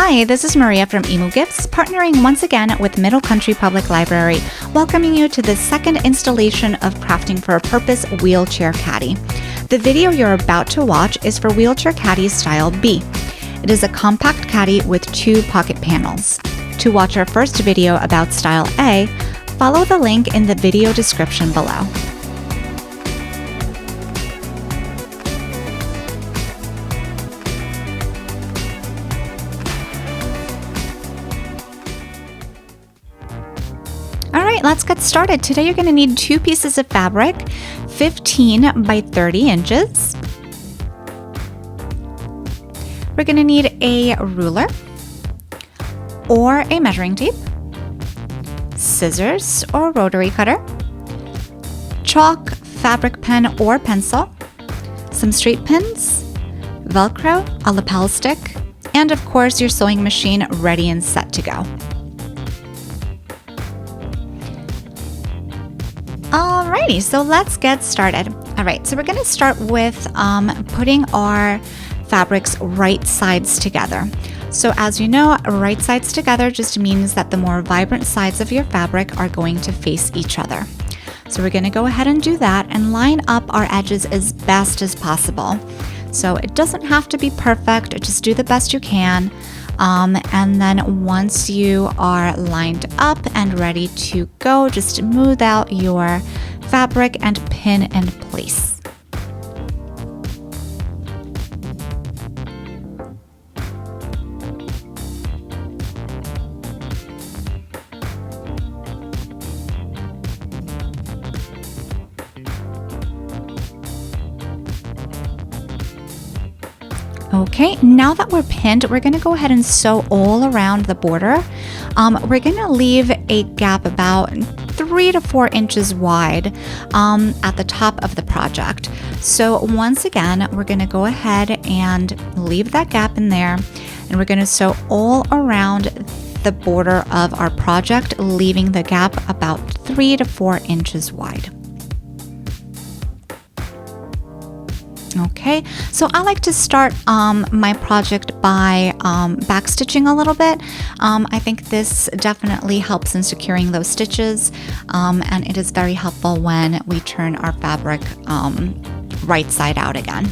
Hi, this is Maria from Emu Gifts, partnering once again with Middle Country Public Library, welcoming you to the second installation of Crafting for a Purpose Wheelchair Caddy. The video you're about to watch is for Wheelchair Caddy Style B. It is a compact caddy with 2 pocket panels. To watch our first video about Style A, follow the link in the video description below. Alright, let's get started. Today you're going to need 2 pieces of fabric, 15 by 30 inches. We're going to need a ruler or a measuring tape, scissors or rotary cutter, chalk, fabric pen or pencil, some straight pins, velcro, a lapel stick, and of course your sewing machine ready and set to go. Alrighty, so let's get started. Alright, so we're going to start with putting our fabrics right sides together. So as you know, right sides together just means that the more vibrant sides of your fabric are going to face each other. So we're going to go ahead and do that and line up our edges as best as possible. So it doesn't have to be perfect, just do the best you can. And then once you are lined up and ready to go, just smooth out your fabric and pin in place. Okay, now that we're pinned, we're going to go ahead and sew all around the border. We're going to leave a gap about 3 to 4 inches wide at the top of the project. So once again, we're going to go ahead and leave that gap in there, and we're going to sew all around the border of our project, leaving the gap about 3 to 4 inches wide. Okay, so I like to start my project by backstitching a little bit. I think this definitely helps in securing those stitches, and it is very helpful when we turn our fabric right side out again.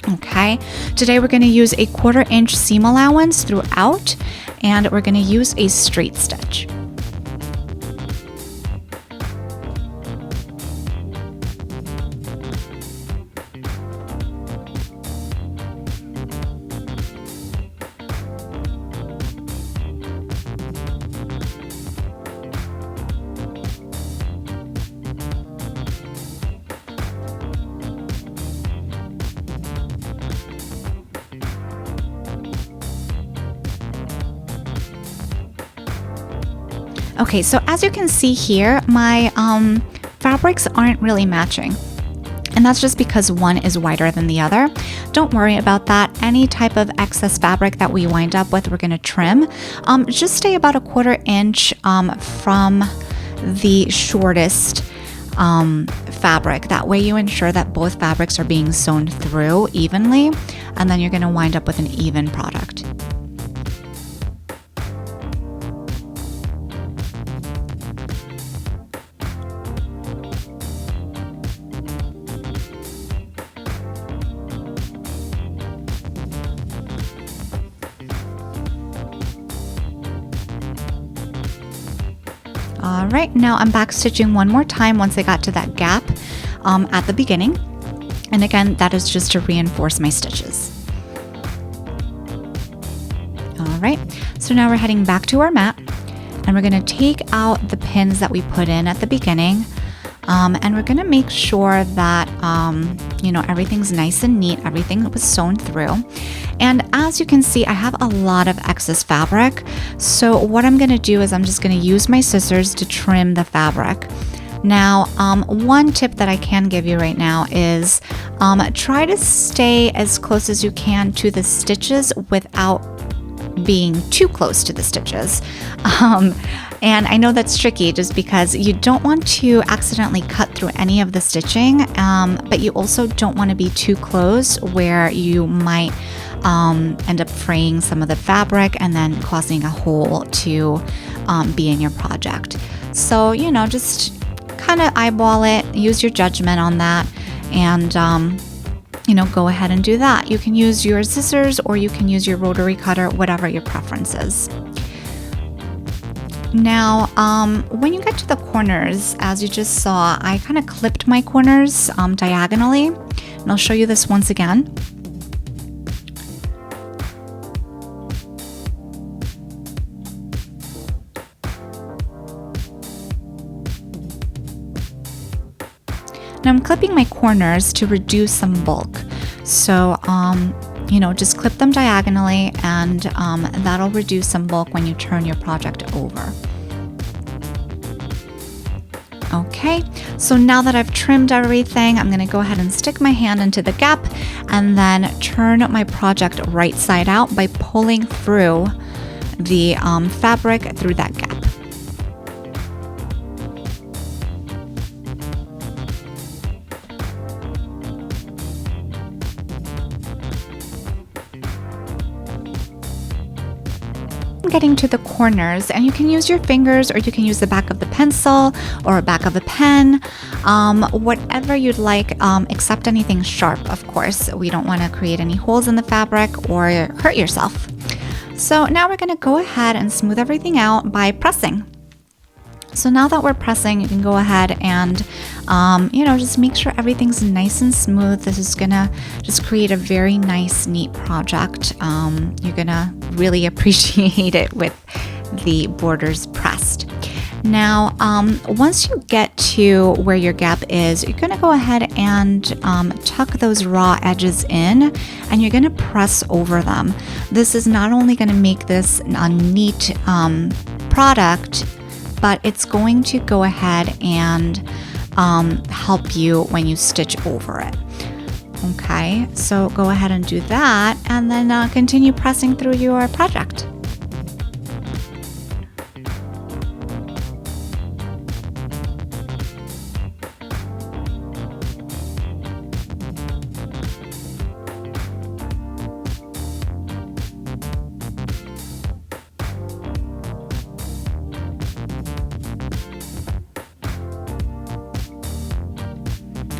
Okay, today we're going to use a 1/4 inch seam allowance throughout, and we're going to use a straight stitch. Okay, so as you can see here, my fabrics aren't really matching. And that's just because one is wider than the other. Don't worry about that. Any type of excess fabric that we wind up with, we're going to trim. Just stay about a 1/4 inch from the shortest fabric. That way you ensure that both fabrics are being sewn through evenly, and then you're going to wind up with an even product. All right, now I'm back stitching one more time once I got to that gap at the beginning. And again, that is just to reinforce my stitches. All right, so now we're heading back to our mat, and we're gonna take out the pins that we put in at the beginning. And we're gonna make sure that, you know, everything's nice and neat, everything was sewn through. And as you can see, I have a lot of excess fabric. So what I'm gonna do is I'm just gonna use my scissors to trim the fabric. Now, one tip that I can give you right now is try to stay as close as you can to the stitches without being too close to the stitches. And I know that's tricky just because you don't want to accidentally cut through any of the stitching, but you also don't want to be too close where you might end up fraying some of the fabric and then causing a hole to be in your project. So, you know, just kind of eyeball it, use your judgment on that, and you know, go ahead and do that. You can use your scissors or you can use your rotary cutter, whatever your preference is. Now, when you get to the corners, as you just saw, I kind of clipped my corners diagonally, and I'll show you this once again. Now I'm clipping my corners to reduce some bulk. So, you know, just clip them diagonally, and that'll reduce some bulk when you turn your project over. Okay, so now that I've trimmed everything, I'm gonna go ahead and stick my hand into the gap and then turn my project right side out by pulling through the fabric through that gap. Getting to the corners, and you can use your fingers or you can use the back of the pencil or a back of a pen, whatever you'd like, except anything sharp, of course. We don't want to create any holes in the fabric or hurt yourself. So now we're going to go ahead and smooth everything out by pressing. So now that we're pressing, you can go ahead and, you know, just make sure everything's nice and smooth. This is gonna just create a very nice, neat project. You're gonna really appreciate it with the borders pressed. Now, once you get to where your gap is, you're gonna go ahead and tuck those raw edges in, and you're gonna press over them. This is not only gonna make this a neat product, but it's going to go ahead and help you when you stitch over it. Okay, so go ahead and do that, and then continue pressing through your project.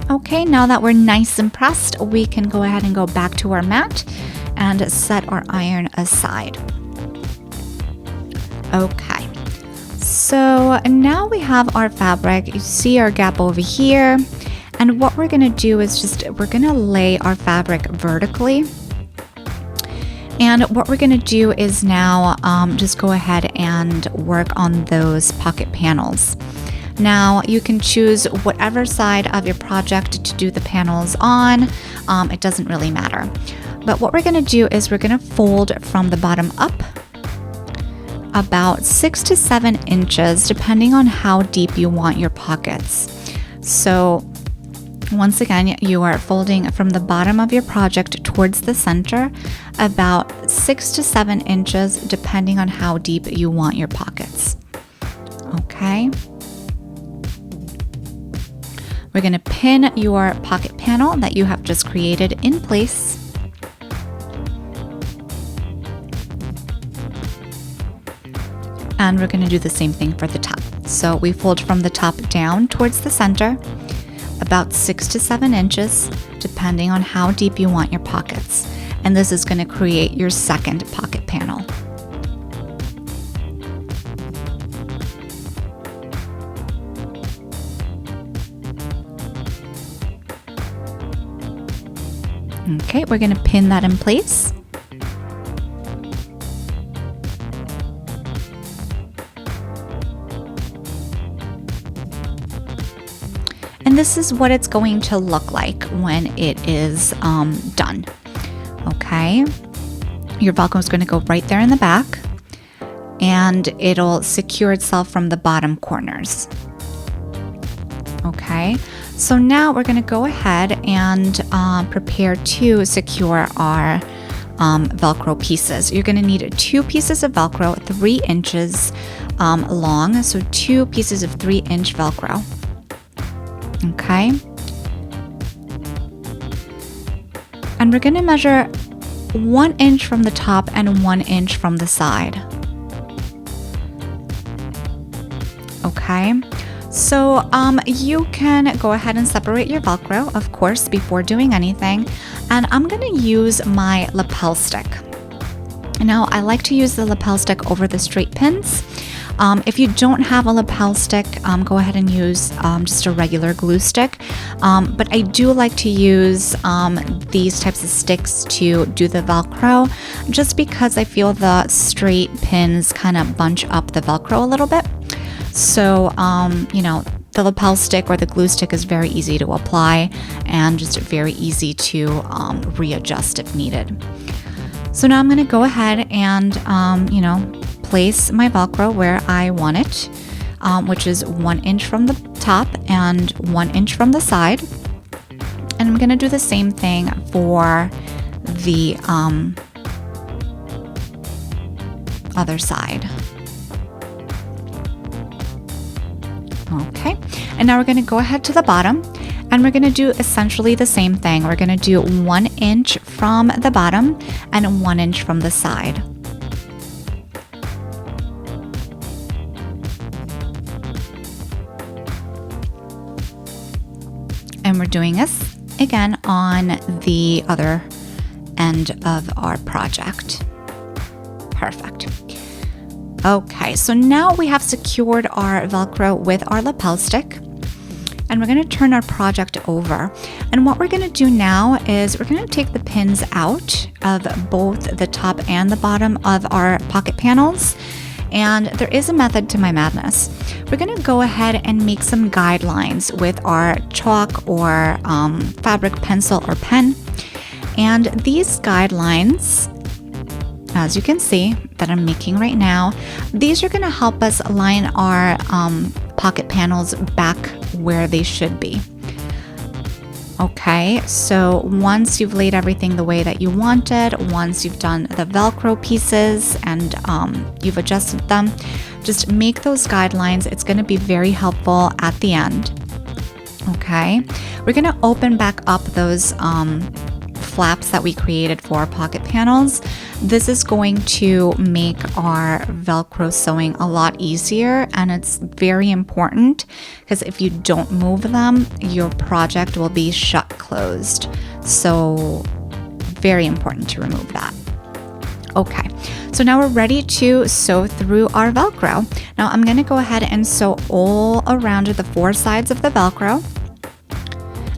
Okay, now that we're nice and pressed, we can go ahead and go back to our mat and set our iron aside. Okay, so now we have our fabric. You see our gap over here, and what we're gonna do is we're gonna lay our fabric vertically. And what we're gonna do is now just go ahead and work on those pocket panels. Now you can choose whatever side of your project to do the panels on. It doesn't really matter. But what we're gonna do is we're gonna fold from the bottom up about 6 to 7 inches, depending on how deep you want your pockets. So once again, you are folding from the bottom of your project towards the center, about 6 to 7 inches, depending on how deep you want your pockets. Okay. We're going to pin your pocket panel that you have just created in place. And we're going to do the same thing for the top. So we fold from the top down towards the center, about 6 to 7 inches, depending on how deep you want your pockets. And this is going to create your second pocket panel. Okay, we're going to pin that in place. And this is what it's going to look like when it is done. Okay, your Velcro is going to go right there in the back, and it'll secure itself from the bottom corners. Okay, so now we're going to go ahead and prepare to secure our Velcro pieces. You're going to need 2 pieces of Velcro, 3 inches long, so 2 pieces of 3-inch Velcro. Okay, and we're going to measure 1 inch from the top and 1 inch from the side. Okay, so you can go ahead and separate your Velcro, of course, before doing anything. And I'm gonna use my lapel stick. Now, I like to use the lapel stick over the straight pins. If you don't have a lapel stick, go ahead and use just a regular glue stick. But I do like to use these types of sticks to do the Velcro, just because I feel the straight pins kind of bunch up the Velcro a little bit. So, you know, the lapel stick or the glue stick is very easy to apply and just very easy to readjust if needed. So now I'm going to go ahead and, you know, place my Velcro where I want it, which is 1 inch from the top and 1 inch from the side. And I'm going to do the same thing for the other side. Okay, and now we're going to go ahead to the bottom and we're going to do essentially the same thing. We're going to do 1 inch from the bottom and 1 inch from the side. And we're doing this again on the other end of our project. Perfect. Okay, so now we have secured our Velcro with our lapel stick, and we're going to turn our project over. And what we're going to do now is we're going to take the pins out of both the top and the bottom of our pocket panels. And there is a method to my madness. We're going to go ahead and make some guidelines with our chalk or fabric pencil or pen. And these guidelines, as you can see, that I'm making right now, these are going to help us align our pocket panels back where they should be. Okay, so once you've laid everything the way that you wanted, once you've done the Velcro pieces and you've adjusted them, just make those guidelines. It's going to be very helpful at the end. Okay, we're going to open back up those flaps that we created for our pocket panels. This is going to make our Velcro sewing a lot easier, and it's very important because if you don't move them, your project will be shut closed. So very important to remove that. Okay, so now we're ready to sew through our Velcro. Now I'm going to go ahead and sew all around the 4 sides of the Velcro.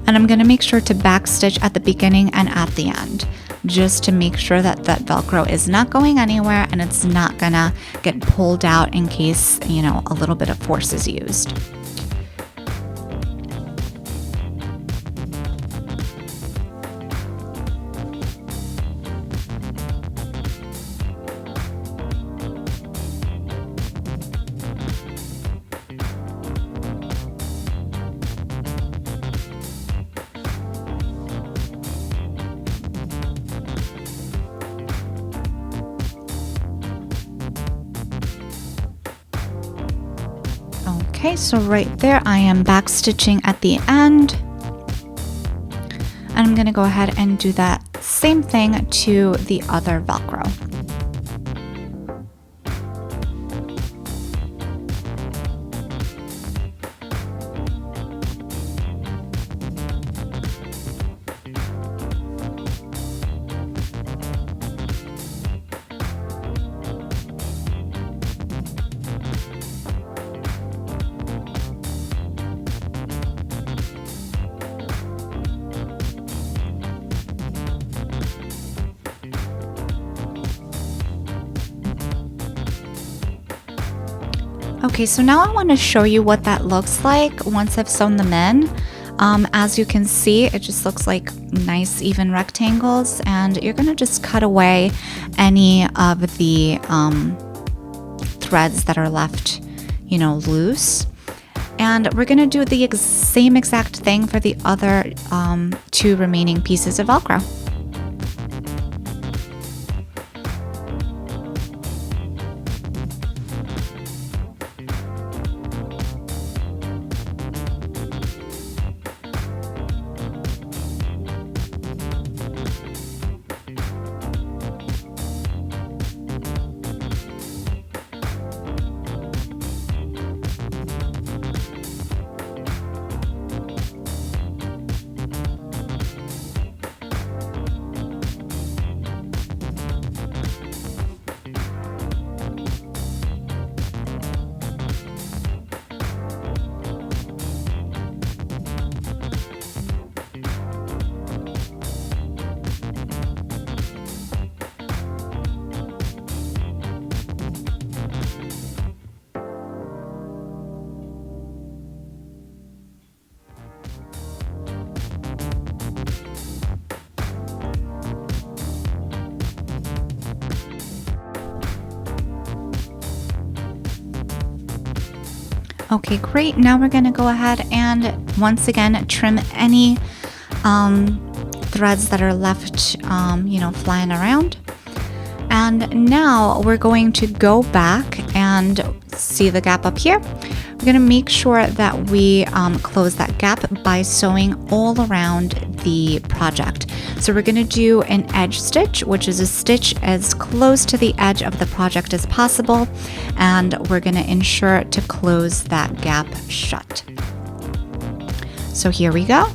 And I'm going to make sure to backstitch at the beginning and at the end, just to make sure that that Velcro is not going anywhere and it's not going to get pulled out in case, you know, a little bit of force is used. Okay, so right there I am back stitching at the end, and I'm going to go ahead and do that same thing to the other Velcro. Okay, so now I want to show you what that looks like once I've sewn them in. As you can see, it just looks like nice even rectangles, and you're going to just cut away any of the threads that are left, you know, loose. And we're going to do the same exact thing for the other 2 remaining pieces of Velcro. Okay, great. Now we're going to go ahead and once again trim any threads that are left, flying around. And now we're going to go back and see the gap up here. We're going to make sure that we close that gap by sewing all around the project. So we're going to do an edge stitch, which is a stitch as close to the edge of the project as possible. And we're going to ensure to close that gap shut. So here we go.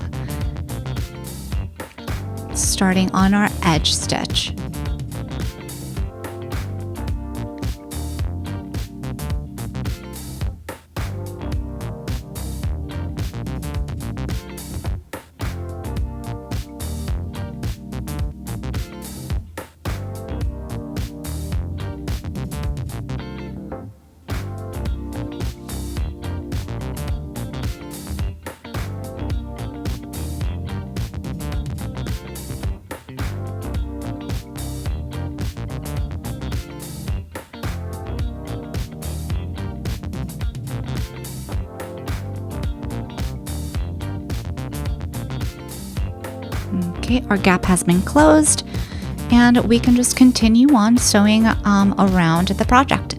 Starting on our edge stitch. Okay, our gap has been closed, and we can just continue on sewing around the project.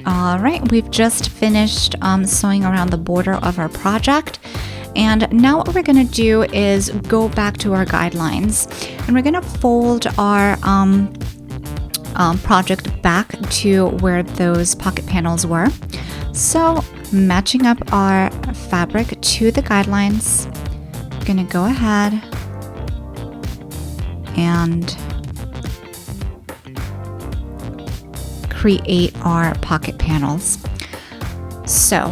All right, we've just finished sewing around the border of our project. And now what we're going to do is go back to our guidelines, and we're going to fold our project back to where those pocket panels were. So matching up our fabric to the guidelines, I'm going to go ahead and create our pocket panels. So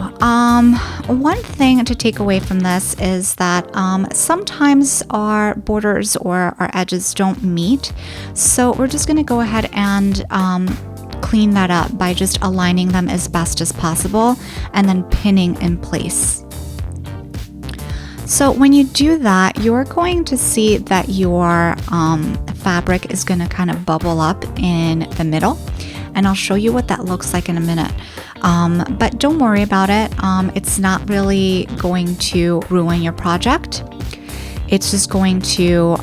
one thing to take away from this is that sometimes our borders or our edges don't meet. So we're just going to go ahead and clean that up by just aligning them as best as possible and then pinning in place. So when you do that, you're going to see that your fabric is going to kind of bubble up in the middle. And I'll show you what that looks like in a minute. But don't worry about it. It's not really going to ruin your project. It's just going to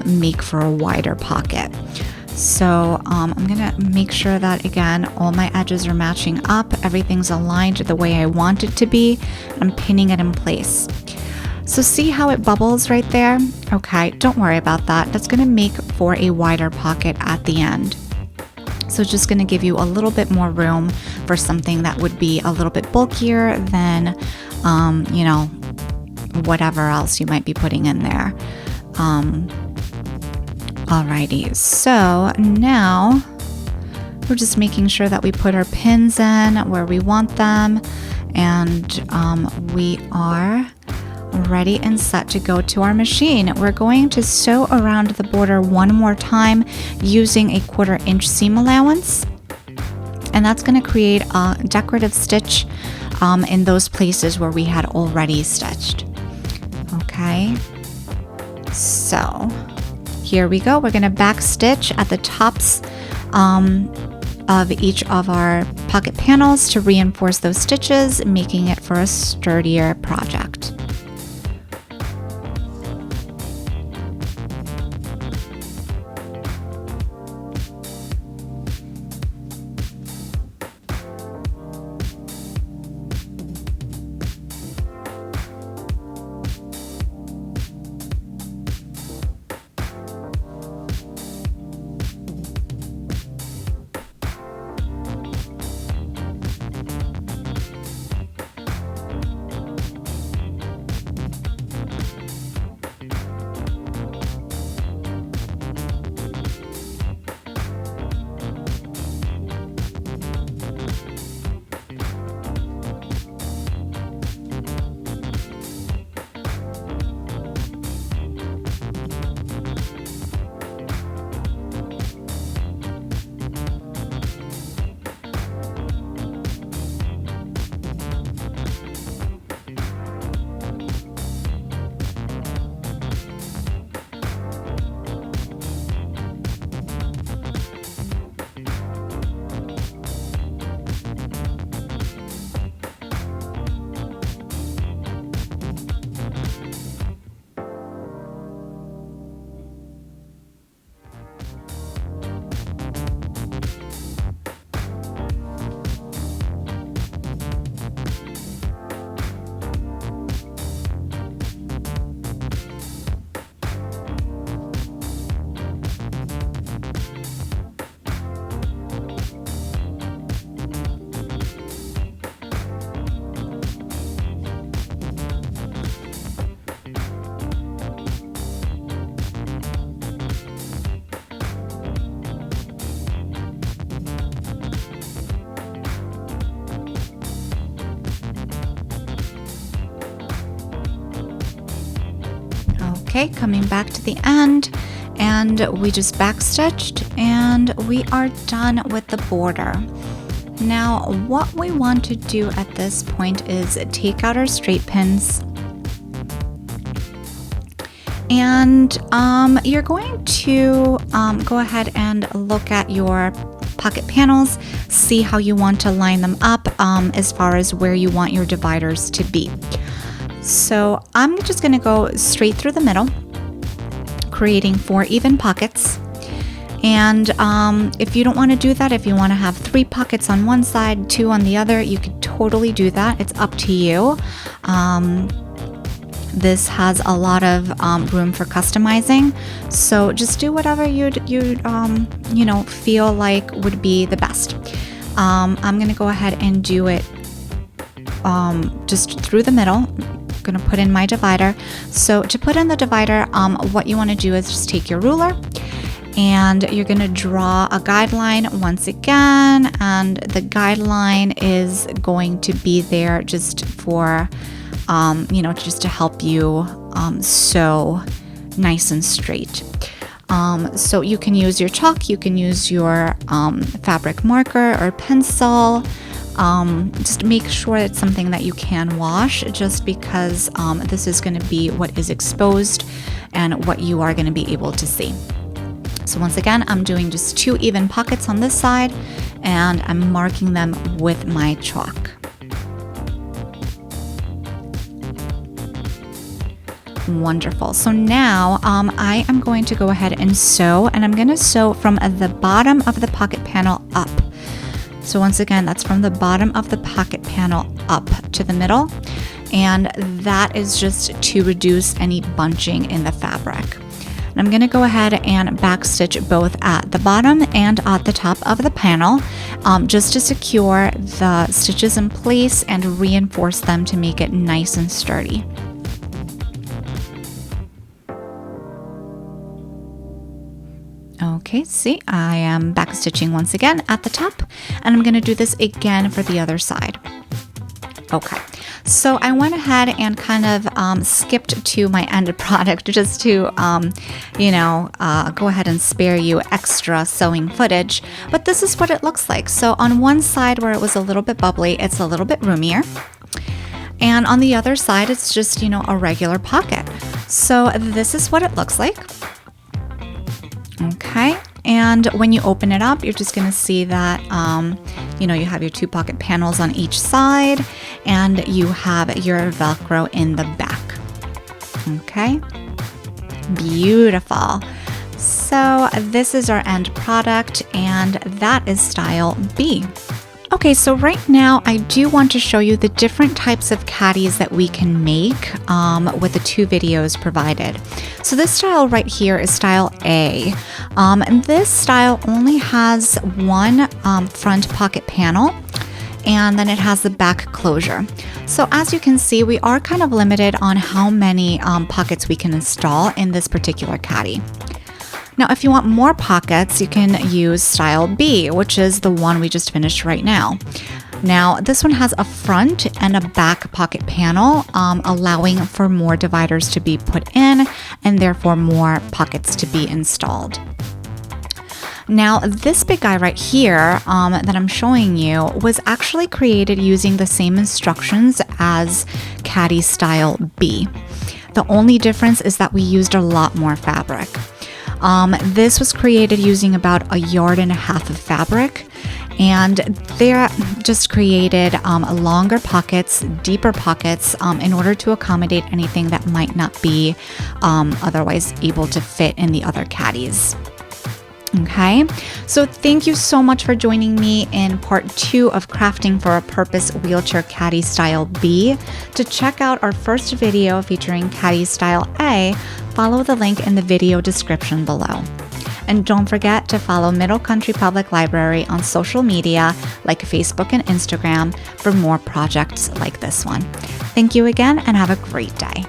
make for a wider pocket. So I'm gonna make sure that, again, all my edges are matching up. Everything's aligned the way I want it to be. I'm pinning it in place. So see how it bubbles right there? Okay, don't worry about that. That's gonna make for a wider pocket at the end. So it's just going to give you a little bit more room for something that would be a little bit bulkier than, whatever else you might be putting in there. Alrighty, so now we're just making sure that we put our pins in where we want them, and we are ready and set to go to our machine. We're going to sew around the border one more time using a 1/4 inch seam allowance, and that's going to create a decorative stitch in those places where we had already stitched. Okay, so here we go. We're going to back stitch at the tops of each of our pocket panels to reinforce those stitches, making it for a sturdier project. Okay, coming back to the end, and we just backstitched, and we are done with the border. Now, what we want to do at this point is take out our straight pins, and you're going to go ahead and look at your pocket panels, see how you want to line them up as far as where you want your dividers to be. So I'm just going to go straight through the middle, creating 4 even pockets. And if you don't want to do that, if you want to have 3 pockets on one side, 2 on the other, you could totally do that. It's up to you. This has a lot of room for customizing, so just do whatever you'd feel like would be the best. I'm gonna go ahead and do it just through the middle. I'm gonna put in my divider. So to put in the divider, what you want to do is just take your ruler, and you're gonna draw a guideline once again, and the guideline is going to be there just for just to help you sew nice and straight. So you can use your chalk, you can use your fabric marker or pencil. Just make sure it's something that you can wash, just because this is going to be what is exposed and what you are going to be able to see. So once again, I'm doing just 2 even pockets on this side, and I'm marking them with my chalk. Wonderful. So now I am going to go ahead and sew, and I'm going to sew from the bottom of the pocket panel up. So once again, that's from the bottom of the pocket panel up to the middle, and that is just to reduce any bunching in the fabric. And I'm going to go ahead and backstitch both at the bottom and at the top of the panel, just to secure the stitches in place and reinforce them to make it nice and sturdy. Okay, see, I am backstitching once again at the top, and I'm going to do this again for the other side. Okay, so I went ahead and kind of skipped to my end product just to, go ahead and spare you extra sewing footage, but this is what it looks like. So on one side where it was a little bit bubbly, it's a little bit roomier. And on the other side, it's just, a regular pocket. So this is what it looks like. Okay, and when you open it up, you're just going to see that, you have your 2 pocket panels on each side, and you have your velcro in the back. Okay, beautiful. So this is our end product, and that is style B. Okay, so right now I do want to show you the different types of caddies that we can make with the 2 videos provided. So this style right here is style A, and this style only has 1 front pocket panel, and then it has the back closure. So as you can see, we are kind of limited on how many pockets we can install in this particular caddy. Now, if you want more pockets, you can use style B, which is the one we just finished right now. Now, this one has a front and a back pocket panel, allowing for more dividers to be put in and therefore more pockets to be installed. Now, this big guy right here that I'm showing you was actually created using the same instructions as Caddy style B. The only difference is that we used a lot more fabric. This was created using about 1.5 yards of fabric, and they're just created longer pockets, deeper pockets, in order to accommodate anything that might not be otherwise able to fit in the other caddies. Okay, so thank you so much for joining me in part 2 of Crafting for a Purpose Wheelchair Caddy Style B. To check out our first video featuring Caddy Style A, follow the link in the video description below. And don't forget to follow Middle Country Public Library on social media like Facebook and Instagram for more projects like this one. Thank you again, and have a great day.